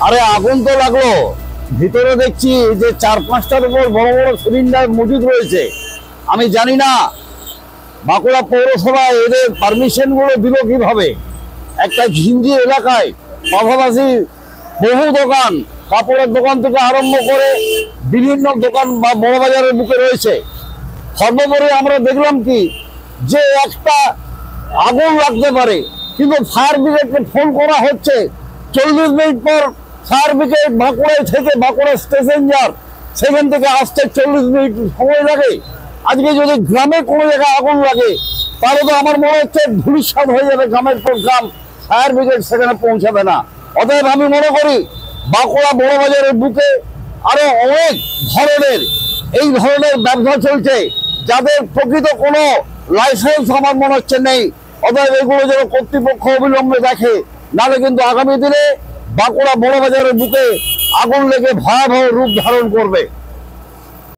আরে আগুন তো লাগলো, ভিতরে দেখছি যে 4-5টার উপর বড় বড় সিলিন্ডার মজুদ রয়েছে। আমি জানি না বাঁকুড়া পৌরসভা এদের পারমিশন গুলো দিল কিভাবে। একটা ঘিঞ্জি এলাকায় পাশাপাশি বহু দোকান, কাপড়ের দোকান থেকে আরম্ভ করে বিভিন্ন দোকান বা বড় বাজারের বুকে রয়েছে। সর্বোপরি আমরা দেখলাম কি যে একটা আগুন লাগতে পারে, কিন্তু ফায়ার ব্রিগেডকে ফোন করা হচ্ছে। 40 মিনিট পর ফায়ার ব্রিগেড বাঁকুড়ায় থেকে বাঁকুড়া স্টেশন যার সেখান থেকে আসতে 40 মিনিট সময় লাগে। আজকে যদি গ্রামে কোনো জায়গায় আগুন লাগে তাহলে তো আমার মনে হচ্ছে ধূলিসাৎ হয়ে যাবে গ্রামের পর গ্রাম, ফায়ার ব্রিগেড সেখানে পৌঁছাবে না। অতএব আমি মনে করি বাঁকুড়া বড় বাজারের বুকে আরো অনেক ধরনের এই ধরনের ব্যবসা চলছে যাদের প্রকৃত কোনো লাইসেন্স আমার মনে হচ্ছে নেই। অতএব এগুলো যেন কর্তৃপক্ষ অবিলম্বে দেখে, নাহলে কিন্তু আগামী দিনে বাঁকুড়া বড় বাজারের বুকে আগুন লেগে ভয়াবহ রূপ ধারণ করবে।